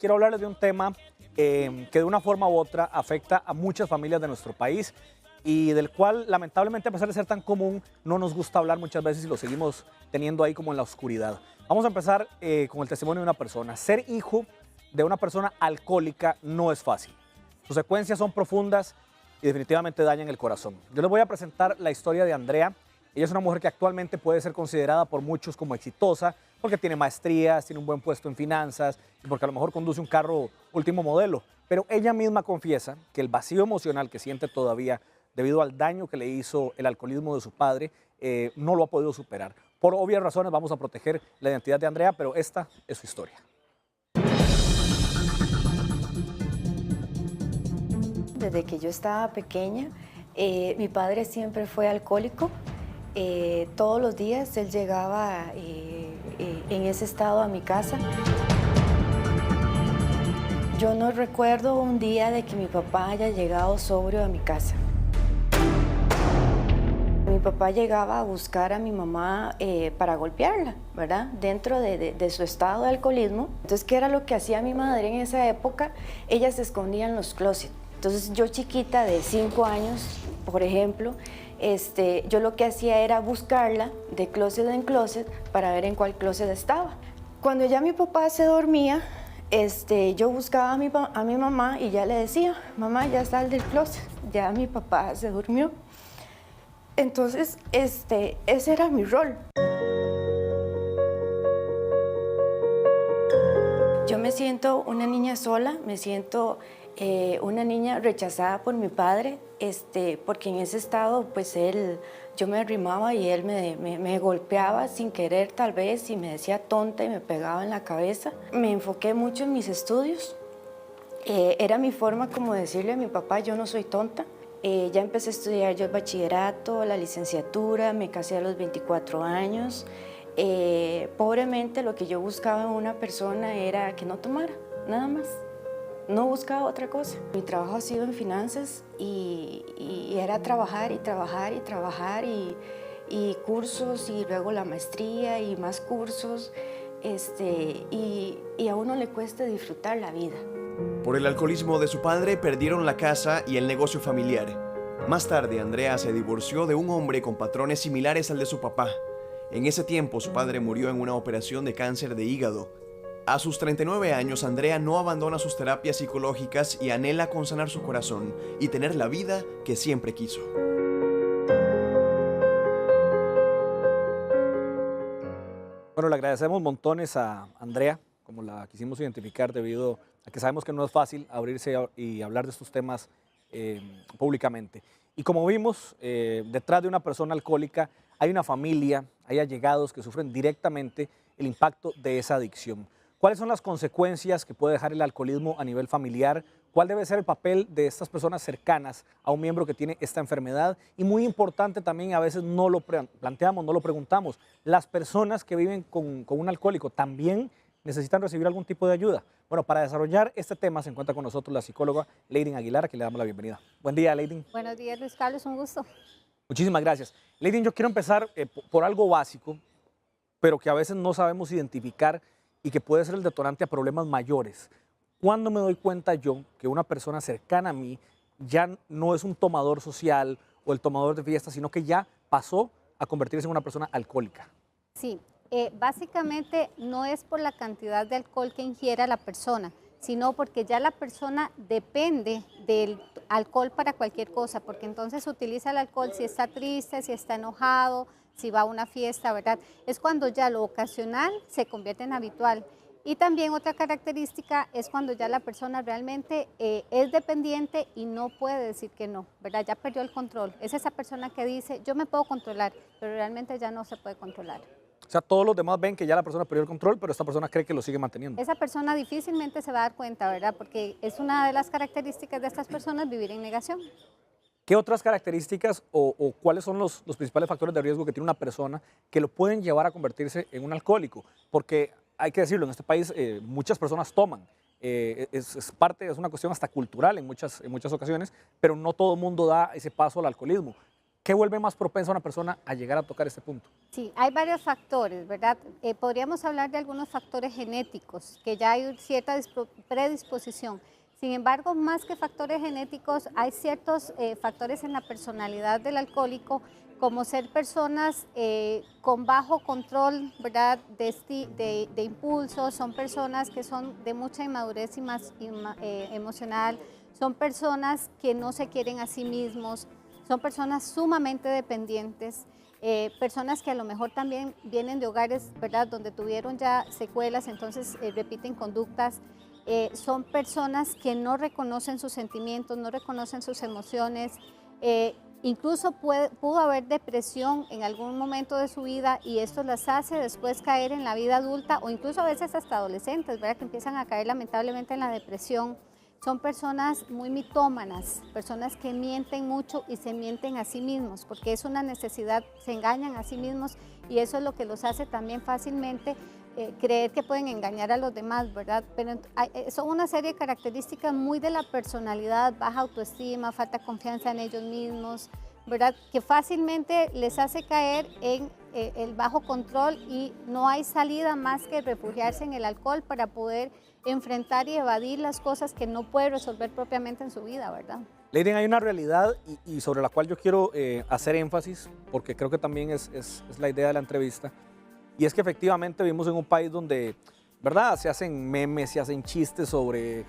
quiero hablarles de un tema que de una forma u otra afecta a muchas familias de nuestro país y del cual lamentablemente a pesar de ser tan común no nos gusta hablar muchas veces y lo seguimos teniendo ahí como en la oscuridad. Vamos a empezar con el testimonio de una persona. Ser hijo de una persona alcohólica no es fácil. Sus secuencias son profundas y definitivamente dañan el corazón. Yo les voy a presentar la historia de Andrea. Ella es una mujer que actualmente puede ser considerada por muchos como exitosa porque tiene maestrías, tiene un buen puesto en finanzas y porque a lo mejor conduce un carro último modelo. Pero ella misma confiesa que el vacío emocional que siente todavía debido al daño que le hizo el alcoholismo de su padre no lo ha podido superar. Por obvias razones vamos a proteger la identidad de Andrea, pero esta es su historia. Desde que yo estaba pequeña, mi padre siempre fue alcohólico. Todos los días él llegaba en ese estado a mi casa. Yo no recuerdo un día de que mi papá haya llegado sobrio a mi casa. Mi papá llegaba a buscar a mi mamá para golpearla, ¿verdad? Dentro de su estado de alcoholismo. Entonces, ¿qué era lo que hacía mi madre en esa época? Ella se escondía en los closets. Entonces, yo chiquita de 5 años, por ejemplo, yo lo que hacía era buscarla de closet en closet para ver en cuál closet estaba. Cuando ya mi papá se dormía, yo buscaba a mi mamá y ya le decía, mamá, ya sal del closet, ya mi papá se durmió. Entonces, ese era mi rol. Yo me siento una niña sola, me siento una niña rechazada por mi padre, porque en ese estado, pues yo me arrimaba y él me golpeaba sin querer tal vez y me decía tonta y me pegaba en la cabeza. Me enfoqué mucho en mis estudios. Era mi forma como decirle a mi papá, yo no soy tonta. Ya empecé a estudiar yo el bachillerato, la licenciatura, me casé a los 24 años. Pobremente lo que yo buscaba en una persona era que no tomara, nada más. No buscaba otra cosa. Mi trabajo ha sido en finanzas y era trabajar y trabajar y trabajar y cursos y luego la maestría y más cursos y a uno le cuesta disfrutar la vida. Por el alcoholismo de su padre perdieron la casa y el negocio familiar. Más tarde, Andrea se divorció de un hombre con patrones similares al de su papá. En ese tiempo, su padre murió en una operación de cáncer de hígado. A sus 39 años, Andrea no abandona sus terapias psicológicas y anhela con sanar su corazón y tener la vida que siempre quiso. Bueno, le agradecemos montones a Andrea, como la quisimos identificar debido a que sabemos que no es fácil abrirse y hablar de estos temas públicamente. Y como vimos, detrás de una persona alcohólica hay una familia, hay allegados que sufren directamente el impacto de esa adicción. ¿Cuáles son las consecuencias que puede dejar el alcoholismo a nivel familiar? ¿Cuál debe ser el papel de estas personas cercanas a un miembro que tiene esta enfermedad? Y muy importante también, a veces no lo planteamos, no lo preguntamos, las personas que viven con un alcohólico también necesitan recibir algún tipo de ayuda. Bueno, para desarrollar este tema se encuentra con nosotros la psicóloga Leydin Aguilar, a quien le damos la bienvenida. Buen día, Leydin. Buenos días, Luis Carlos, un gusto. Muchísimas gracias. Leydin, yo quiero empezar por algo básico, pero que a veces no sabemos identificar y que puede ser el detonante a problemas mayores. ¿Cuándo me doy cuenta yo que una persona cercana a mí ya no es un tomador social o el tomador de fiestas, sino que ya pasó a convertirse en una persona alcohólica? Sí, básicamente no es por la cantidad de alcohol que ingiera la persona, sino porque ya la persona depende del alcohol para cualquier cosa, porque entonces utiliza el alcohol si está triste, si está enojado, si va a una fiesta, ¿verdad? Es cuando ya lo ocasional se convierte en habitual. Y también otra característica es cuando ya la persona realmente es dependiente y no puede decir que no, ¿verdad? Ya perdió el control. Es esa persona que dice, yo me puedo controlar, pero realmente ya no se puede controlar. O sea, todos los demás ven que ya la persona perdió el control, pero esta persona cree que lo sigue manteniendo. Esa persona difícilmente se va a dar cuenta, ¿verdad? Porque es una de las características de estas personas vivir en negación. ¿Qué otras características o cuáles son los principales factores de riesgo que tiene una persona que lo pueden llevar a convertirse en un alcohólico? Porque hay que decirlo, en este país muchas personas toman. Es una cuestión hasta cultural en muchas ocasiones, pero no todo el mundo da ese paso al alcoholismo. ¿qué vuelve más propensa a una persona a llegar a tocar este punto? Sí, hay varios factores, ¿verdad? Podríamos hablar de algunos factores genéticos, que ya hay cierta predisposición. Sin embargo, más que factores genéticos, hay ciertos factores en la personalidad del alcohólico, como ser personas con bajo control, ¿verdad? de impulsos, son personas que son de mucha inmadurez emocional, son personas que no se quieren a sí mismos, son personas sumamente dependientes, personas que a lo mejor también vienen de hogares, ¿verdad?, donde tuvieron ya secuelas, entonces repiten conductas. Son personas que no reconocen sus sentimientos, no reconocen sus emociones, incluso pudo haber depresión en algún momento de su vida y esto las hace después caer en la vida adulta o incluso a veces hasta adolescentes, ¿verdad?, que empiezan a caer lamentablemente en la depresión. Son personas muy mitómanas, personas que mienten mucho y se mienten a sí mismos, porque es una necesidad, se engañan a sí mismos y eso es lo que los hace también fácilmente creer que pueden engañar a los demás, ¿verdad? Pero son una serie de características muy de la personalidad, baja autoestima, falta de confianza en ellos mismos, ¿verdad? Que fácilmente les hace caer en el bajo control y no hay salida más que refugiarse en el alcohol para poder enfrentar y evadir las cosas que no puede resolver propiamente en su vida, ¿verdad? Leiden, hay una realidad y sobre la cual yo quiero hacer énfasis, porque creo que también es la idea de la entrevista, y es que efectivamente vivimos en un país donde, ¿verdad?, se hacen memes, se hacen chistes sobre,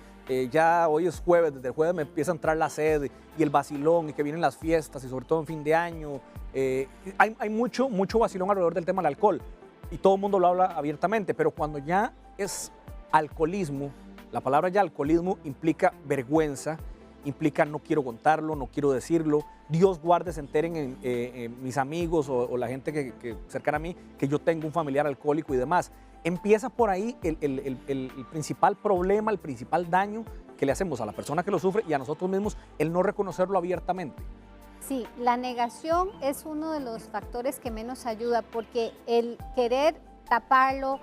ya hoy es jueves, desde el jueves me empieza a entrar la sed y el vacilón y que vienen las fiestas y sobre todo en fin de año. Hay mucho vacilón alrededor del tema del alcohol y todo el mundo lo habla abiertamente, pero cuando ya es alcoholismo, la palabra ya alcoholismo implica vergüenza, implica no quiero contarlo, no quiero decirlo, Dios guarde se enteren mis amigos o la gente que cercana a mí que yo tengo un familiar alcohólico y demás. Empieza por ahí el principal problema, el principal daño que le hacemos a la persona que lo sufre y a nosotros mismos, el no reconocerlo abiertamente. Sí, la negación es uno de los factores que menos ayuda porque el querer taparlo,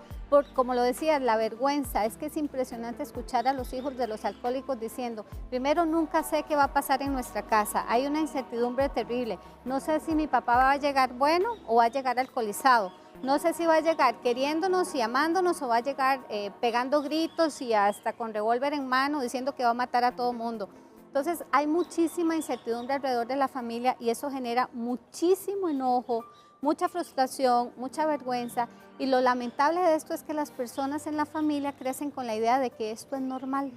como lo decía, la vergüenza, es que es impresionante escuchar a los hijos de los alcohólicos diciendo, primero nunca sé qué va a pasar en nuestra casa, hay una incertidumbre terrible, no sé si mi papá va a llegar bueno o va a llegar alcoholizado, no sé si va a llegar queriéndonos y amándonos o va a llegar pegando gritos y hasta con revólver en mano diciendo que va a matar a todo mundo. Entonces hay muchísima incertidumbre alrededor de la familia y eso genera muchísimo enojo, mucha frustración, mucha vergüenza y lo lamentable de esto es que las personas en la familia crecen con la idea de que esto es normal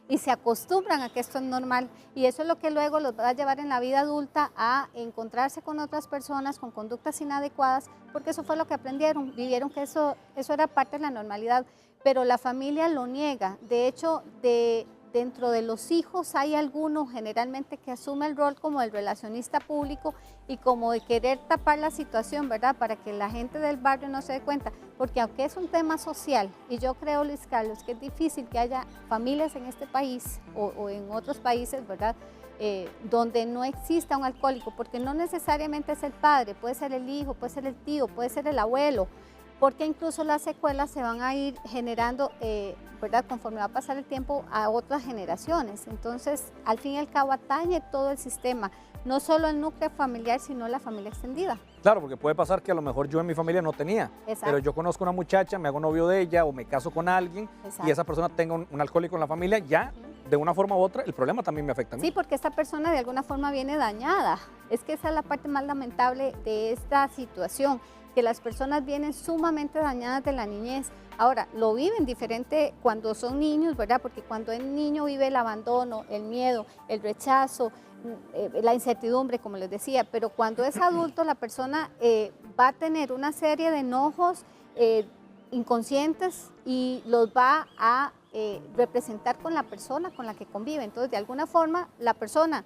y se acostumbran a que esto es normal y eso es lo que luego los va a llevar en la vida adulta a encontrarse con otras personas con conductas inadecuadas porque eso fue lo que aprendieron, vivieron que eso era parte de la normalidad, pero la familia lo niega. De hecho, dentro de los hijos hay algunos generalmente que asume el rol como el relacionista público y como de querer tapar la situación, ¿verdad? Para que la gente del barrio no se dé cuenta, porque aunque es un tema social, y yo creo, Luis Carlos, que es difícil que haya familias en este país o en otros países, ¿verdad? Donde no exista un alcohólico, porque no necesariamente es el padre, puede ser el hijo, puede ser el tío, puede ser el abuelo, porque incluso las secuelas se van a ir generando, ¿verdad?, conforme va a pasar el tiempo a otras generaciones. Entonces, al fin y al cabo, atañe todo el sistema, no solo el núcleo familiar, sino la familia extendida. Claro, porque puede pasar que a lo mejor yo en mi familia no tenía, Exacto. pero yo conozco una muchacha, me hago novio de ella o me caso con alguien Exacto. y esa persona tenga un alcohólico en la familia, ya de una forma u otra el problema también me afecta a mí. Sí, porque esta persona de alguna forma viene dañada. Es que esa es la parte más lamentable de esta situación, que las personas vienen sumamente dañadas de la niñez. Ahora, lo viven diferente cuando son niños, ¿verdad? Porque cuando el niño vive el abandono, el miedo, el rechazo, la incertidumbre, como les decía, pero cuando es adulto la persona va a tener una serie de enojos inconscientes y los va a representar con la persona con la que convive. Entonces, de alguna forma, la persona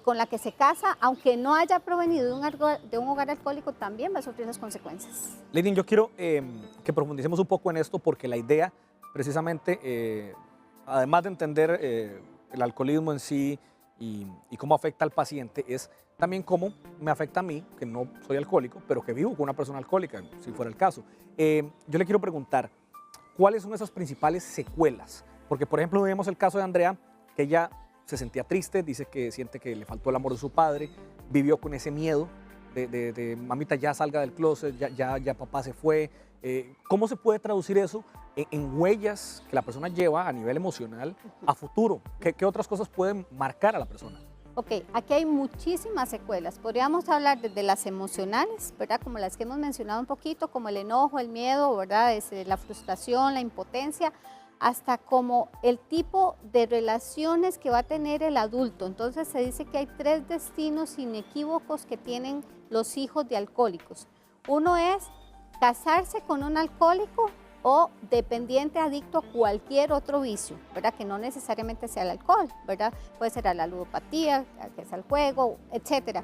con la que se casa, aunque no haya provenido de un hogar alcohólico, también va a sufrir las consecuencias. Leiden, yo quiero que profundicemos un poco en esto porque la idea, precisamente, además de entender el alcoholismo en sí y cómo afecta al paciente, es también cómo me afecta a mí, que no soy alcohólico, pero que vivo con una persona alcohólica, si fuera el caso. Yo le quiero preguntar, ¿cuáles son esas principales secuelas? Porque, por ejemplo, vemos el caso de Andrea, que ella se sentía triste, dice que siente que le faltó el amor de su padre, vivió con ese miedo de mamita ya salga del closet, ya papá se fue. ¿Cómo se puede traducir eso en huellas que la persona lleva a nivel emocional a futuro? ¿Qué otras cosas pueden marcar a la persona? Ok, aquí hay muchísimas secuelas. Podríamos hablar desde las emocionales, ¿verdad? Como las que hemos mencionado un poquito, como el enojo, el miedo, ¿verdad? La frustración, la impotencia, hasta como el tipo de relaciones que va a tener el adulto. Entonces se dice que hay 3 destinos inequívocos que tienen los hijos de alcohólicos. Uno es casarse con un alcohólico o dependiente adicto a cualquier otro vicio, ¿verdad? Que no necesariamente sea el alcohol, ¿verdad? Puede ser a la ludopatía, que es al juego, etcétera.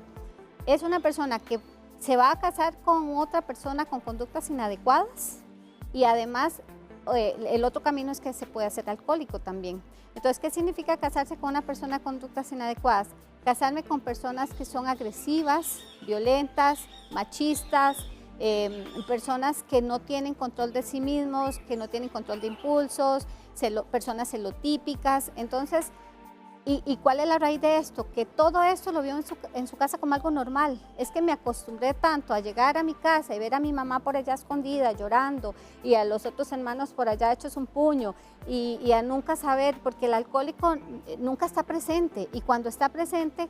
Es una persona que se va a casar con otra persona con conductas inadecuadas y además el otro camino es que se puede hacer alcohólico también. Entonces, ¿qué significa casarse con una persona con conductas inadecuadas? Casarme con personas que son agresivas, violentas, machistas, personas que no tienen control de sí mismos, que no tienen control de impulsos, personas celotípicas. Entonces, ¿y cuál es la raíz de esto? Que todo esto lo vio en su casa como algo normal. Es que me acostumbré tanto a llegar a mi casa y ver a mi mamá por allá escondida, llorando, y a los otros hermanos por allá hechos un puño, y a nunca saber, porque el alcohólico nunca está presente, y cuando está presente,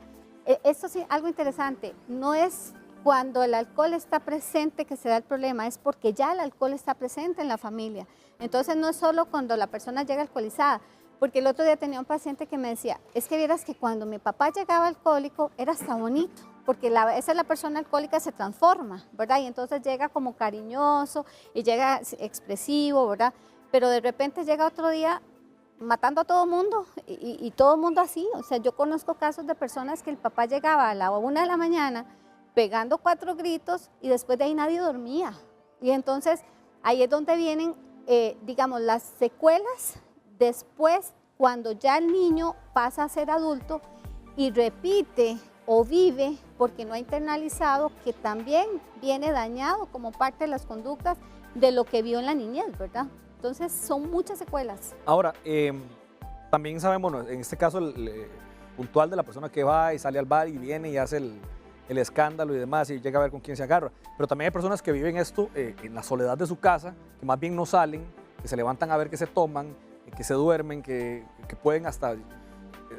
esto sí, algo interesante, no es cuando el alcohol está presente que se da el problema, es porque ya el alcohol está presente en la familia. Entonces no es solo cuando la persona llega alcoholizada, porque el otro día tenía un paciente que me decía, es que vieras que cuando mi papá llegaba alcohólico era hasta bonito, porque esa es la persona alcohólica se transforma, ¿verdad? Y entonces llega como cariñoso y llega expresivo, ¿verdad? Pero de repente llega otro día matando a todo el mundo y todo el mundo así. O sea, yo conozco casos de personas que el papá llegaba a la 1 de la mañana pegando 4 gritos y después de ahí nadie dormía. Y entonces ahí es donde vienen, digamos, las secuelas después cuando ya el niño pasa a ser adulto y repite o vive porque no ha internalizado que también viene dañado como parte de las conductas de lo que vio en la niñez, ¿verdad? Entonces son muchas secuelas. Ahora, también sabemos, bueno, en este caso puntual de la persona que va y sale al bar y viene y hace el escándalo y demás y llega a ver con quién se agarra, pero también hay personas que viven esto en la soledad de su casa, que más bien no salen, que se levantan a ver qué se toman, que se duermen, que pueden hasta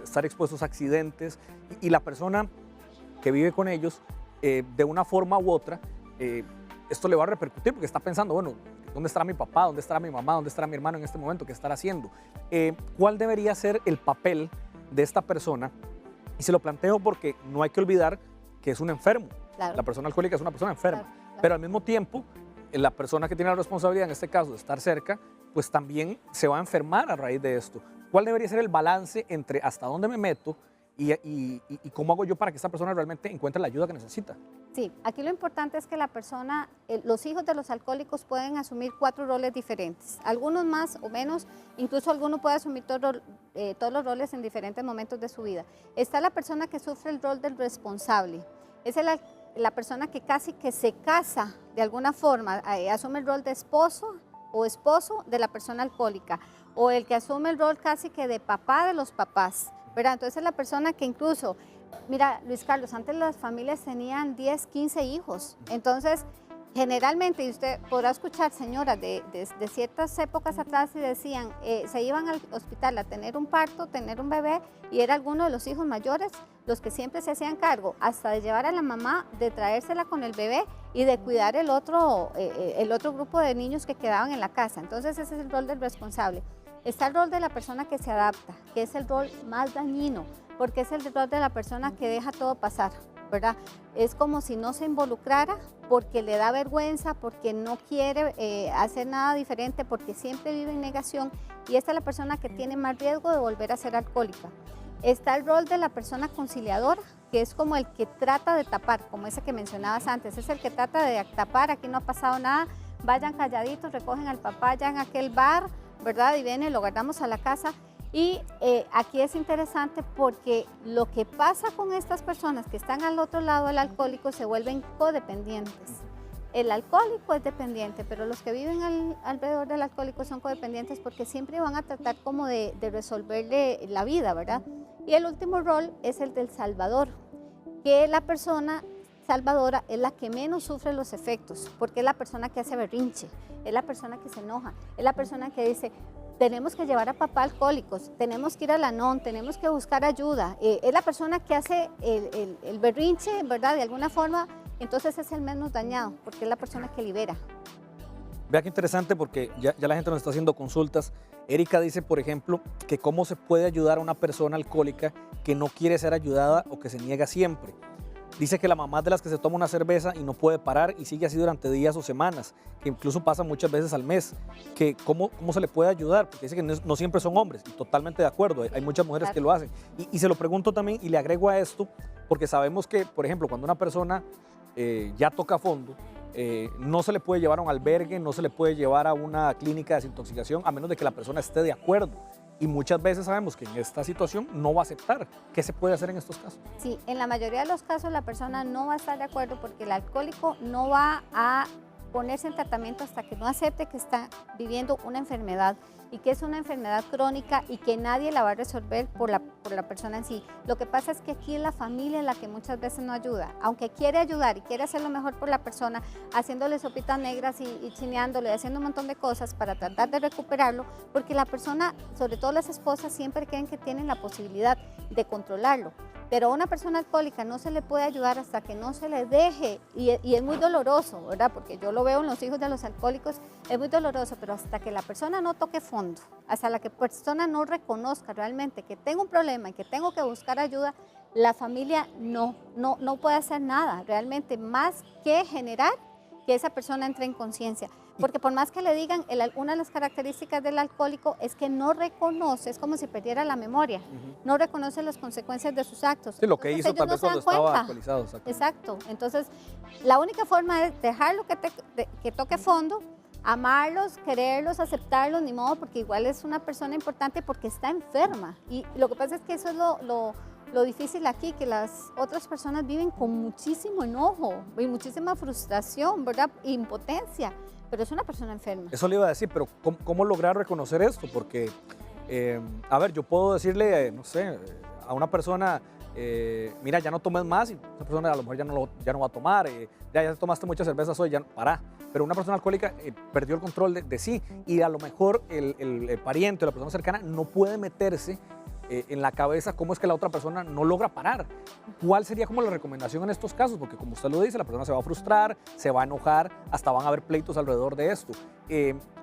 estar expuestos a accidentes, y la persona que vive con ellos, de una forma u otra, esto le va a repercutir porque está pensando, bueno, ¿dónde estará mi papá? ¿Dónde estará mi mamá? ¿Dónde estará mi hermano en este momento? ¿Qué estará haciendo? ¿Cuál debería ser el papel de esta persona? Y se lo planteo porque no hay que olvidar que es un enfermo. Claro. La persona alcohólica es una persona enferma, claro. Pero al mismo tiempo, la persona que tiene la responsabilidad, en este caso, de estar cerca, pues también se va a enfermar a raíz de esto. ¿Cuál debería ser el balance entre hasta dónde me meto y cómo hago yo para que esta persona realmente encuentre la ayuda que necesita? Sí, aquí lo importante es que la persona, los hijos de los alcohólicos pueden asumir 4 roles diferentes, algunos más o menos, incluso alguno puede asumir todos los roles en diferentes momentos de su vida. Está la persona que sufre el rol del responsable, es la persona que casi que se casa de alguna forma, asume el rol de esposo o esposo de la persona alcohólica, o el que asume el rol casi que de papá de los papás, ¿verdad? Entonces es la persona que incluso, mira, Luis Carlos, antes las familias tenían 10, 15 hijos, entonces generalmente, y usted podrá escuchar señoras de ciertas épocas atrás y decían, se iban al hospital a tener un parto, tener un bebé, y era alguno de los hijos mayores los que siempre se hacían cargo, hasta de llevar a la mamá, de traérsela con el bebé y de cuidar el otro grupo de niños que quedaban en la casa. Entonces ese es el rol del responsable. Está el rol de la persona que se adapta, que es el rol más dañino, porque es el rol de la persona que deja todo pasar, ¿verdad? Es como si no se involucrara porque le da vergüenza, porque no quiere hacer nada diferente, porque siempre vive en negación, y esta es la persona que tiene más riesgo de volver a ser alcohólica. Está el rol de la persona conciliadora, que es como el que trata de tapar, como ese que mencionabas antes, es el que trata de tapar, aquí no ha pasado nada, vayan calladitos, recogen al papá ya en aquel bar, ¿verdad? Y viene, lo guardamos a la casa. Y aquí es interesante porque lo que pasa con estas personas que están al otro lado del alcohólico se vuelven codependientes. El alcohólico es dependiente, pero los que viven alrededor del alcohólico son codependientes porque siempre van a tratar como de resolverle la vida, ¿verdad? Y el último rol es el del salvador. que la persona salvadora es la que menos sufre los efectos, porque es la persona que hace berrinche, es la persona que se enoja, es la persona que dice, tenemos que llevar a papá a Alcohólicos, tenemos que ir a la NON, tenemos que buscar ayuda, es la persona que hace el berrinche, ¿verdad? De alguna forma, entonces es el menos dañado, porque es la persona que libera. Vea qué interesante porque ya la gente nos está haciendo consultas. Erika dice, por ejemplo, que cómo se puede ayudar a una persona alcohólica que no quiere ser ayudada o que se niega siempre. Dice que la mamá es de las que se toma una cerveza y no puede parar y sigue así durante días o semanas, que incluso pasa muchas veces al mes. Que cómo se le puede ayudar, porque dice que no siempre son hombres, y totalmente de acuerdo, hay muchas mujeres que lo hacen. Y se lo pregunto también y le agrego a esto, porque sabemos que, por ejemplo, cuando una persona ya toca fondo, no se le puede llevar a un albergue, no se le puede llevar a una clínica de desintoxicación, a menos de que la persona esté de acuerdo. Y muchas veces sabemos que en esta situación no va a aceptar. ¿Qué se puede hacer en estos casos? Sí, en la mayoría de los casos la persona no va a estar de acuerdo porque el alcohólico no va a ponerse en tratamiento hasta que no acepte que está viviendo una enfermedad y que es una enfermedad crónica y que nadie la va a resolver por la persona en sí. Lo que pasa es que aquí es la familia la que muchas veces no ayuda, aunque quiere ayudar y quiere hacer lo mejor por la persona, haciéndole sopitas negras y chineándole, haciendo un montón de cosas para tratar de recuperarlo, porque la persona, sobre todo las esposas, siempre creen que tienen la posibilidad de controlarlo. Pero a una persona alcohólica no se le puede ayudar hasta que no se le deje, y es muy doloroso, ¿verdad? Porque yo lo veo en los hijos de los alcohólicos, es muy doloroso, pero hasta que la persona no toque fondo, hasta la que persona no reconozca realmente que tengo un problema y que tengo que buscar ayuda, la familia no puede hacer nada realmente más que generar que esa persona entre en conciencia. Porque por más que le digan, una de las características del alcohólico es que no reconoce, es como si perdiera la memoria, no reconoce las consecuencias de sus actos. Sí, lo que Entonces, hizo tal vez cuando estaba alcoholizado. Exacto. Entonces, la única forma es dejarlo que toque fondo, amarlos, quererlos, aceptarlos, ni modo, porque igual es una persona importante porque está enferma. Y lo que pasa es que eso es lo difícil aquí, que las otras personas viven con muchísimo enojo y muchísima frustración, ¿verdad? Impotencia. Pero es una persona enferma. Eso le iba a decir, pero ¿cómo lograr reconocer esto? Porque, a ver, yo puedo decirle, no sé, a una persona, mira, ya no tomes más, y esa persona a lo mejor ya no va a tomar, ya tomaste muchas cervezas hoy, ya para. Pero una persona alcohólica perdió el control de sí, y a lo mejor el pariente o la persona cercana no puede meterse en la cabeza cómo es que la otra persona no logra parar. ¿Cuál sería como la recomendación en estos casos? Porque como usted lo dice, la persona se va a frustrar, se va a enojar, hasta van a haber pleitos alrededor de esto.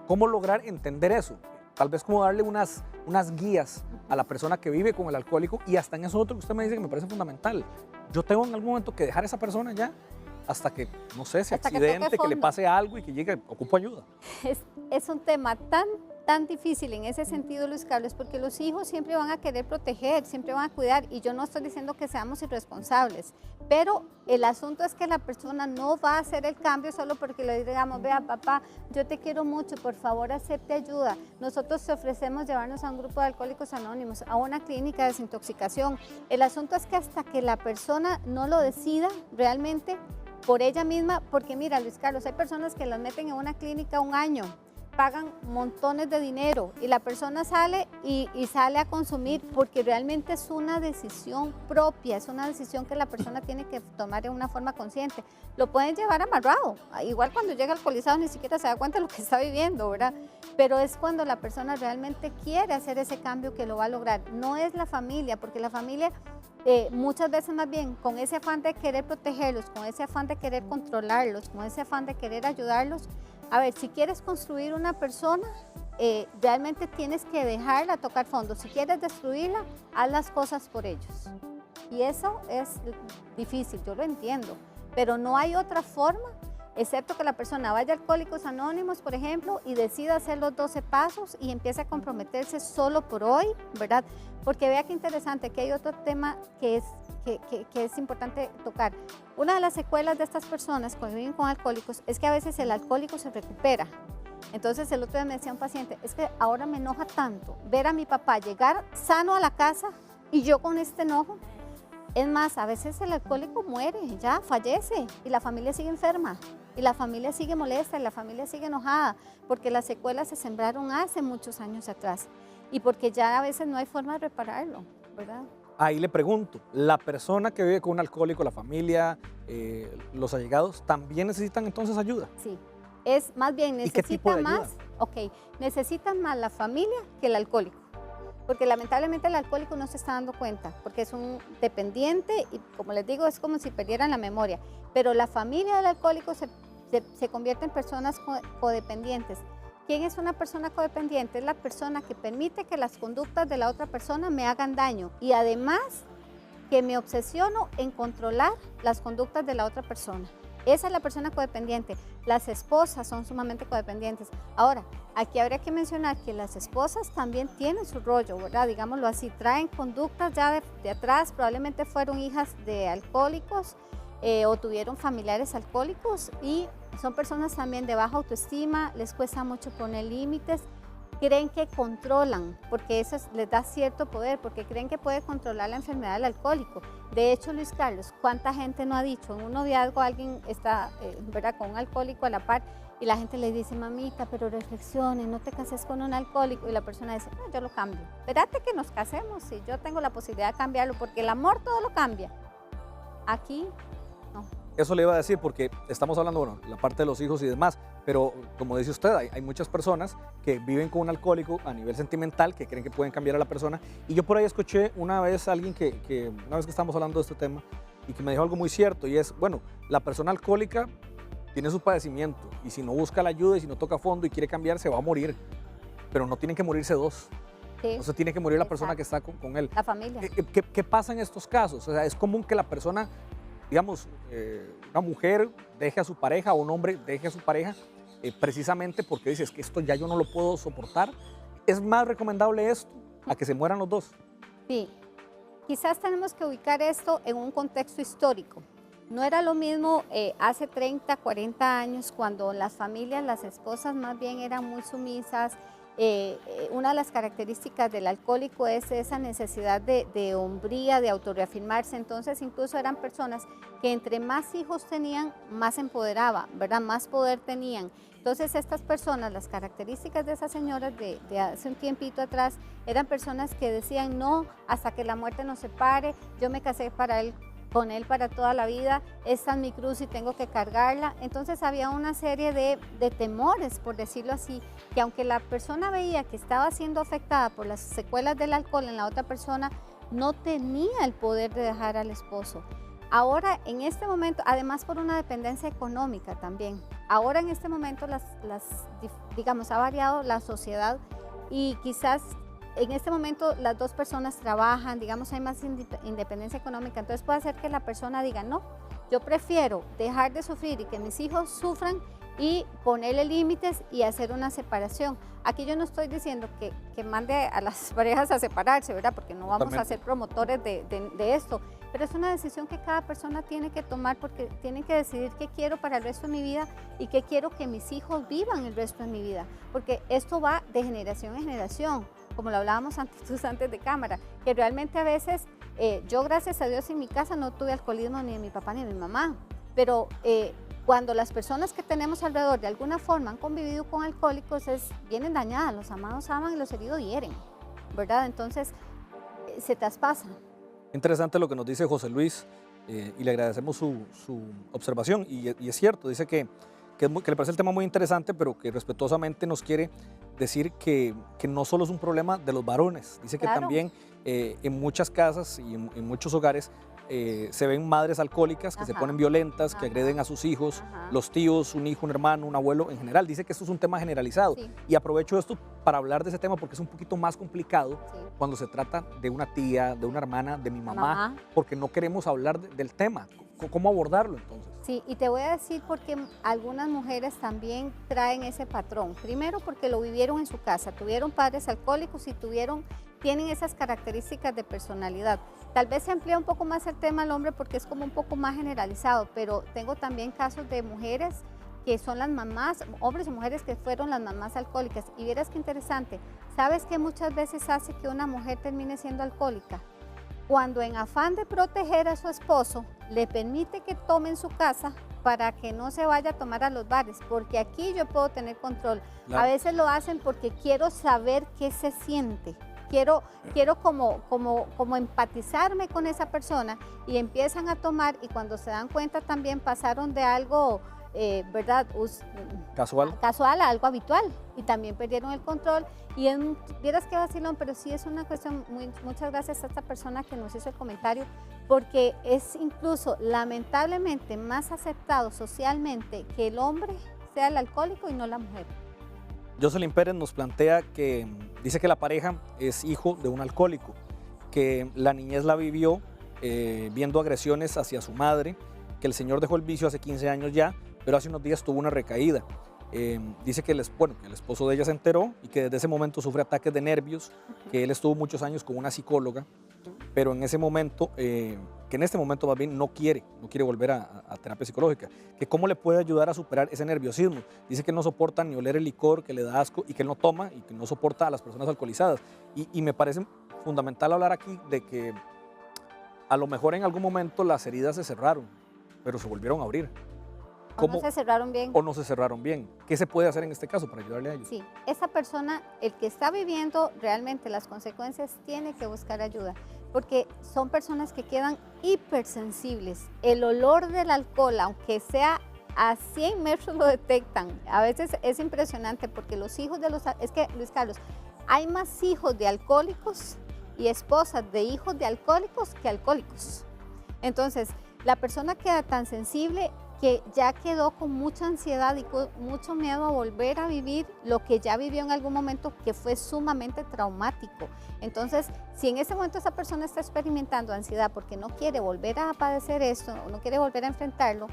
¿Cómo lograr entender eso? Tal vez como darle unas guías a la persona que vive con el alcohólico, y hasta en eso otro que usted me dice que me parece fundamental. Yo tengo en algún momento que dejar a esa persona ya hasta que, no sé, se accidente, que le pase algo y que llegue, ocupo ayuda. Es un tema tan difícil en ese sentido, Luis Carlos, porque los hijos siempre van a querer proteger, siempre van a cuidar, y yo no estoy diciendo que seamos irresponsables, pero el asunto es que la persona no va a hacer el cambio solo porque le digamos, vea papá, yo te quiero mucho, por favor acepte ayuda. Nosotros te ofrecemos llevarnos a un grupo de alcohólicos anónimos, a una clínica de desintoxicación. El asunto es que hasta que la persona no lo decida realmente por ella misma, porque mira, Luis Carlos, hay personas que las meten en una clínica un año, pagan montones de dinero y la persona sale y sale a consumir porque realmente es una decisión propia, es una decisión que la persona tiene que tomar de una forma consciente. Lo pueden llevar amarrado, igual cuando llega alcoholizado ni siquiera se da cuenta de lo que está viviendo, ¿verdad? Pero es cuando la persona realmente quiere hacer ese cambio que lo va a lograr. No es la familia, porque la familia muchas veces más bien con ese afán de querer protegerlos, con ese afán de querer controlarlos, con ese afán de querer ayudarlos. A ver, si quieres construir una persona, realmente tienes que dejarla tocar fondo. Si quieres destruirla, haz las cosas por ellos. Y eso es difícil, yo lo entiendo, pero no hay otra forma, excepto que la persona vaya a Alcohólicos Anónimos, por ejemplo, y decida hacer los 12 pasos y empiece a comprometerse solo por hoy, ¿verdad? Porque vea qué interesante, que hay otro tema que es importante tocar. Una de las secuelas de estas personas que viven con alcohólicos es que a veces el alcohólico se recupera. Entonces el otro día me decía un paciente, es que ahora me enoja tanto ver a mi papá llegar sano a la casa y yo con este enojo. Es más, a veces el alcohólico muere, ya fallece, y la familia sigue enferma, y la familia sigue molesta, y la familia sigue enojada, porque las secuelas se sembraron hace muchos años atrás, y porque ya a veces no hay forma de repararlo, ¿verdad? Ahí le pregunto, ¿la persona que vive con un alcohólico, la familia, los allegados, también necesitan entonces ayuda? Sí, es más bien ¿Y qué tipo necesita de ayuda? más, ok, necesita más la familia que el alcohólico. Porque lamentablemente el alcohólico no se está dando cuenta, porque es un dependiente y como les digo, es como si perdieran la memoria. Pero la familia del alcohólico se convierte en personas codependientes. ¿Quién es una persona codependiente? Es la persona que permite que las conductas de la otra persona me hagan daño y además que me obsesiono en controlar las conductas de la otra persona. Esa es la persona codependiente. Las esposas son sumamente codependientes. Ahora, aquí habría que mencionar que las esposas también tienen su rollo, ¿verdad? Digámoslo así, traen conductas ya de atrás, probablemente fueron hijas de alcohólicos o tuvieron familiares alcohólicos y son personas también de baja autoestima, les cuesta mucho poner límites, creen que controlan, porque eso les da cierto poder, porque creen que puede controlar la enfermedad del alcohólico. De hecho, Luis Carlos, ¿cuánta gente no ha dicho? En un noviazgo alguien está ¿verdad? Con un alcohólico a la par y la gente le dice, mamita, pero reflexione, no te cases con un alcohólico. Y la persona dice, no, yo lo cambio. Espérate que nos casemos si yo tengo la posibilidad de cambiarlo, porque el amor todo lo cambia. Aquí, no. Eso le iba a decir porque estamos hablando, bueno, la parte de los hijos y demás, pero como dice usted, hay muchas personas que viven con un alcohólico a nivel sentimental, que creen que pueden cambiar a la persona. Y yo por ahí escuché una vez a alguien una vez que estábamos hablando de este tema, y que me dijo algo muy cierto, y es, bueno, la persona alcohólica tiene su padecimiento, y si no busca la ayuda, y si no toca fondo y quiere cambiar, se va a morir. Pero no tienen que morirse dos. Sí. Entonces tiene que morir la persona que está con él. La familia. ¿Qué pasa en estos casos? O sea, es común que la persona, digamos, una mujer deje a su pareja o un hombre deje a su pareja precisamente porque dice, es que esto ya yo no lo puedo soportar. ¿Es más recomendable esto a que se mueran los dos? Sí, quizás tenemos que ubicar esto en un contexto histórico. No era lo mismo hace 30, 40 años cuando las familias, las esposas más bien eran muy sumisas. Una de las características del alcohólico es esa necesidad de hombría, de autorreafirmarse. Entonces incluso eran personas que entre más hijos tenían, más empoderaba, ¿verdad? Más poder tenían. Entonces estas personas, las características de esas señoras de hace un tiempito atrás, eran personas que decían no, hasta que la muerte nos separe, yo me casé con él para toda la vida, esta es mi cruz y tengo que cargarla. Entonces había una serie de temores, por decirlo así, que aunque la persona veía que estaba siendo afectada por las secuelas del alcohol en la otra persona, no tenía el poder de dejar al esposo. Ahora, en este momento, además por una dependencia económica también, ahora en este momento digamos, ha variado la sociedad y quizás en este momento las dos personas trabajan, digamos, hay más independencia económica, entonces puede ser que la persona diga, no, yo prefiero dejar de sufrir y que mis hijos sufran y ponerle límites y hacer una separación. Aquí yo no estoy diciendo que mande a las parejas a separarse, ¿verdad? Porque no vamos a ser promotores de esto, pero es una decisión que cada persona tiene que tomar porque tienen que decidir qué quiero para el resto de mi vida y qué quiero que mis hijos vivan el resto de mi vida, porque esto va de generación en generación, como lo hablábamos antes de cámara, que realmente a veces yo gracias a Dios en mi casa no tuve alcoholismo ni de mi papá ni de mi mamá, pero cuando las personas que tenemos alrededor de alguna forma han convivido con alcohólicos vienen dañadas, los amados aman y los heridos hieren, ¿verdad? Entonces se traspasa. Interesante lo que nos dice José Luis y le agradecemos su observación y es cierto, dice que le parece el tema muy interesante, pero que respetuosamente nos quiere decir que no solo es un problema de los varones, dice que también en muchas casas y en muchos hogares se ven madres alcohólicas que se ponen violentas, que agreden a sus hijos, los tíos, un hijo, un hermano, un abuelo en general. Dice que esto es un tema generalizado y aprovecho esto para hablar de ese tema porque es un poquito más complicado cuando se trata de una tía, de una hermana, de mi mamá, porque no queremos hablar del tema. ¿Cómo abordarlo entonces? Sí, y te voy a decir por qué algunas mujeres también traen ese patrón. Primero porque lo vivieron en su casa, tuvieron padres alcohólicos y tienen esas características de personalidad. Tal vez se amplía un poco más el tema al hombre porque es como un poco más generalizado, pero tengo también casos de mujeres que son las mamás, hombres o mujeres que fueron las mamás alcohólicas. Y vieras qué interesante, ¿sabes qué muchas veces hace que una mujer termine siendo alcohólica? Cuando en afán de proteger a su esposo, le permite que tome en su casa para que no se vaya a tomar a los bares, porque aquí yo puedo tener control. A veces lo hacen porque quiero saber qué se siente. quiero como empatizarme con esa persona, y empiezan a tomar, y cuando se dan cuenta también pasaron de algo, ¿verdad? Casual a algo habitual, y también perdieron el control. Y vieras qué vacilón, pero sí es una cuestión, muchas gracias a esta persona que nos hizo el comentario, porque es incluso lamentablemente más aceptado socialmente que el hombre sea el alcohólico y no la mujer. Jocelyn Pérez nos plantea que dice que la pareja es hijo de un alcohólico, que la niñez la vivió viendo agresiones hacia su madre, que el señor dejó el vicio hace 15 años ya, pero hace unos días tuvo una recaída. Dice que el esposo de ella se enteró y que desde ese momento sufre ataques de nervios, que él estuvo muchos años con una psicóloga, pero en ese momento, que en este momento más bien no quiere volver a terapia psicológica, que cómo le puede ayudar a superar ese nerviosismo. Dice que él no soporta ni oler el licor, que le da asco, y que él no toma y que no soporta a las personas alcoholizadas. Y me parece fundamental hablar aquí de que a lo mejor en algún momento las heridas se cerraron, pero se volvieron a abrir. ¿O no se cerraron bien? O no se cerraron bien. ¿Qué se puede hacer en este caso para ayudarle a ellos? Sí, esa persona, el que está viviendo realmente las consecuencias, tiene que buscar ayuda, porque son personas que quedan hipersensibles. El olor del alcohol, aunque sea a 100 metros, lo detectan. A veces es impresionante, porque los hijos de es que, Luis Carlos, hay más hijos de alcohólicos y esposas de hijos de alcohólicos que alcohólicos. Entonces, la persona queda tan sensible que ya quedó con mucha ansiedad y con mucho miedo a volver a vivir lo que ya vivió en algún momento, que fue sumamente traumático. Entonces, si en ese momento esa persona está experimentando ansiedad porque no quiere volver a padecer esto, o no quiere volver a enfrentarlo,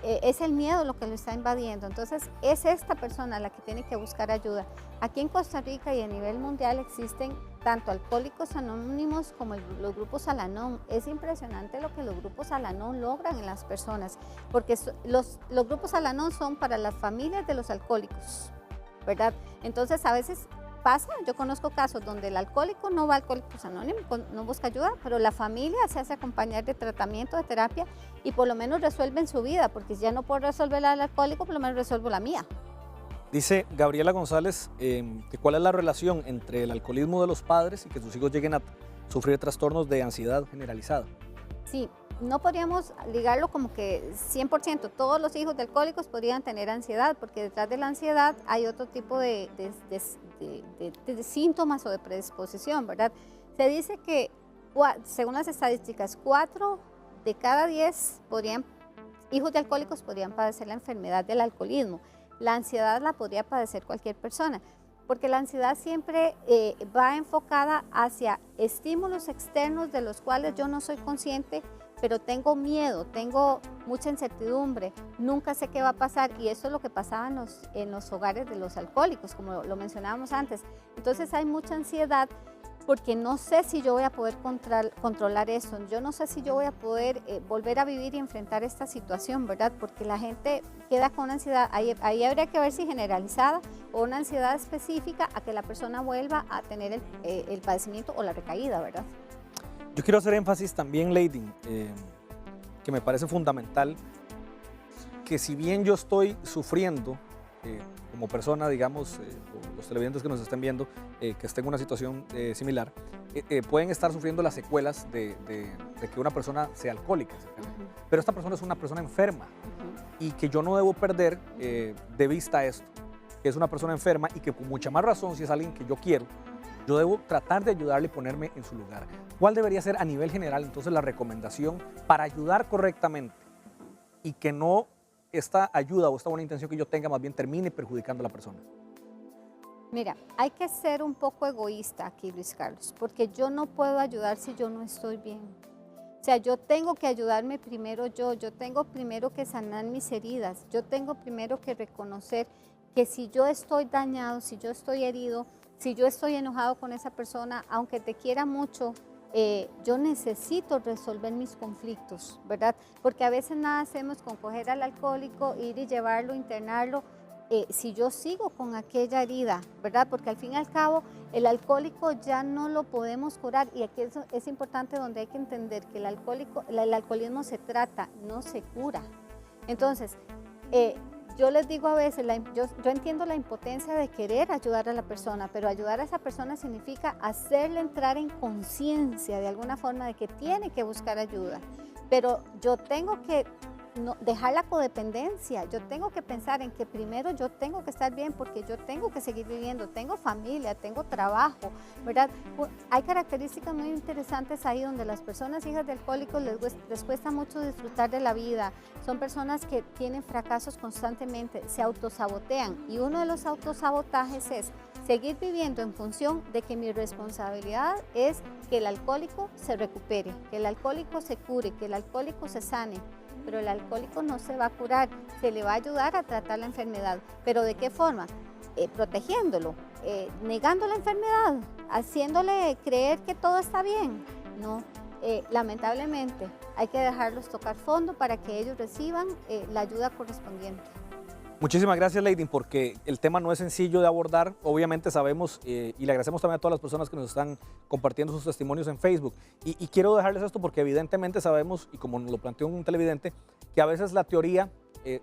es el miedo lo que lo está invadiendo. Entonces, es esta persona la que tiene que buscar ayuda. Aquí en Costa Rica y a nivel mundial existen tanto Alcohólicos Anónimos como los grupos Al-Anon. Es impresionante lo que los grupos Al-Anon logran en las personas, porque los grupos Al-Anon son para las familias de los alcohólicos, ¿verdad? Entonces, a veces pasa, yo conozco casos donde el alcohólico no va a Alcohólicos Anónimos, no busca ayuda, pero la familia se hace acompañar de tratamiento, de terapia, y por lo menos resuelven su vida, porque si ya no puedo resolver la del alcohólico, por lo menos resuelvo la mía. Dice Gabriela González que cuál es la relación entre el alcoholismo de los padres y que sus hijos lleguen a sufrir trastornos de ansiedad generalizada. Sí, no podríamos ligarlo como que 100%, todos los hijos de alcohólicos podrían tener ansiedad, porque detrás de la ansiedad hay otro tipo de síntomas o de predisposición, ¿verdad? Se dice que, según las estadísticas, 4 de cada 10 hijos de alcohólicos podrían padecer la enfermedad del alcoholismo. La ansiedad la podría padecer cualquier persona, porque la ansiedad siempre va enfocada hacia estímulos externos de los cuales yo no soy consciente, pero tengo miedo, tengo mucha incertidumbre, nunca sé qué va a pasar, y eso es lo que pasaba en los hogares de los alcohólicos, como lo mencionábamos antes. Entonces hay mucha ansiedad porque no sé si yo voy a poder controlar eso, yo no sé si yo voy a poder volver a vivir y enfrentar esta situación, ¿verdad? Porque la gente queda con ansiedad, ahí habría que ver si generalizada o una ansiedad específica a que la persona vuelva a tener el padecimiento o la recaída, ¿verdad? Yo quiero hacer énfasis también, Lady, que me parece fundamental, que si bien yo estoy sufriendo como persona, digamos, los televidentes que nos estén viendo, que estén en una situación similar, pueden estar sufriendo las secuelas de que una persona sea alcohólica. Pero esta persona es una persona enferma y que yo no debo perder de vista esto, que es una persona enferma y que con mucha más razón, si es alguien que yo quiero, yo debo tratar de ayudarle y ponerme en su lugar. ¿Cuál debería ser a nivel general entonces la recomendación para ayudar correctamente y que no esta ayuda o esta buena intención que yo tenga más bien termine perjudicando a la persona? Mira, hay que ser un poco egoísta aquí, Luis Carlos, porque yo no puedo ayudar si yo no estoy bien. O sea, yo tengo que ayudarme primero yo tengo primero que sanar mis heridas, yo tengo primero que reconocer que si yo estoy dañado, si yo estoy herido, si yo estoy enojado con esa persona, aunque te quiera mucho, yo necesito resolver mis conflictos, ¿verdad? Porque a veces nada hacemos con coger al alcohólico, ir y llevarlo, internarlo, si yo sigo con aquella herida, ¿verdad? Porque al fin y al cabo el alcohólico ya no lo podemos curar, y aquí es importante donde hay que entender que el alcoholismo se trata, no se cura. Entonces, yo les digo a veces, yo entiendo la impotencia de querer ayudar a la persona, pero ayudar a esa persona significa hacerle entrar en conciencia de alguna forma de que tiene que buscar ayuda. Pero yo tengo que dejar la codependencia, yo tengo que pensar en que primero yo tengo que estar bien porque yo tengo que seguir viviendo, tengo familia, tengo trabajo, ¿verdad? Hay características muy interesantes ahí donde las personas hijas de alcohólicos les cuesta mucho disfrutar de la vida, son personas que tienen fracasos constantemente, se autosabotean y uno de los autosabotajes es seguir viviendo en función de que mi responsabilidad es que el alcohólico se recupere, que el alcohólico se cure, que el alcohólico se sane. Pero el alcohólico no se va a curar, se le va a ayudar a tratar la enfermedad. ¿Pero de qué forma? Protegiéndolo, negando la enfermedad, haciéndole creer que todo está bien. No, lamentablemente hay que dejarlos tocar fondo para que ellos reciban la ayuda correspondiente. Muchísimas gracias, Lady, porque el tema no es sencillo de abordar. Obviamente sabemos, y le agradecemos también a todas las personas que nos están compartiendo sus testimonios en Facebook. Y quiero dejarles esto porque evidentemente sabemos, y como nos lo planteó un televidente, que a veces la teoría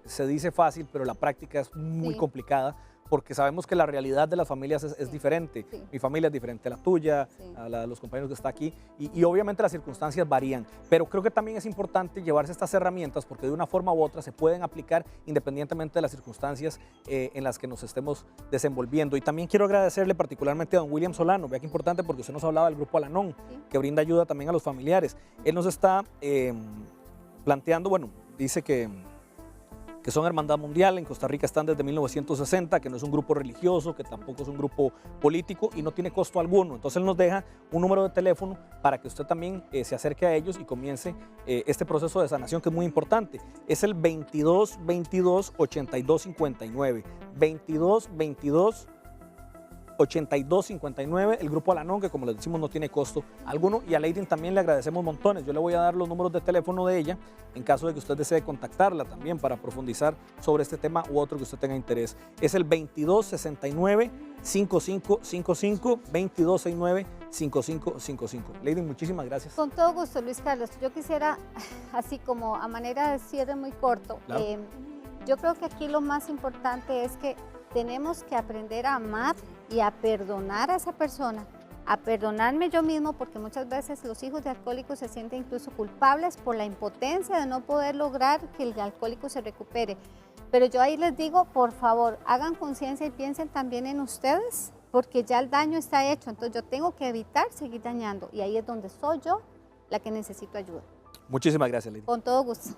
se dice fácil, pero la práctica es muy complicada, porque sabemos que la realidad de las familias es diferente. Sí. Mi familia es diferente a la tuya, a la de los compañeros que está aquí, y obviamente las circunstancias varían, pero creo que también es importante llevarse estas herramientas porque de una forma u otra se pueden aplicar independientemente de las circunstancias en las que nos estemos desenvolviendo. Y también quiero agradecerle particularmente a don William Solano, vea que importante porque usted nos hablaba del Grupo Al-Anon, que brinda ayuda también a los familiares. Él nos está planteando, bueno, dice que son Hermandad Mundial, en Costa Rica están desde 1960, que no es un grupo religioso, que tampoco es un grupo político y no tiene costo alguno. Entonces él nos deja un número de teléfono para que usted también se acerque a ellos y comience este proceso de sanación que es muy importante. Es el 22 22 82 59, 22 22 8259, el Grupo Al-Anon, que como les decimos no tiene costo alguno, y a Lady también le agradecemos montones. Yo le voy a dar los números de teléfono de ella en caso de que usted desee contactarla también para profundizar sobre este tema u otro que usted tenga interés. Es el 2269 5555, 2269 5555. Lady, muchísimas gracias. Con todo gusto, Luis Carlos. Yo quisiera, así como a manera de cierre muy corto, Claro. Yo creo que aquí lo más importante es que tenemos que aprender a amar y a perdonar a esa persona, a perdonarme yo mismo, porque muchas veces los hijos de alcohólicos se sienten incluso culpables por la impotencia de no poder lograr que el alcohólico se recupere. Pero yo ahí les digo, por favor, hagan conciencia y piensen también en ustedes, porque ya el daño está hecho, entonces yo tengo que evitar seguir dañando, y ahí es donde soy yo la que necesito ayuda. Muchísimas gracias, Lady. Con todo gusto.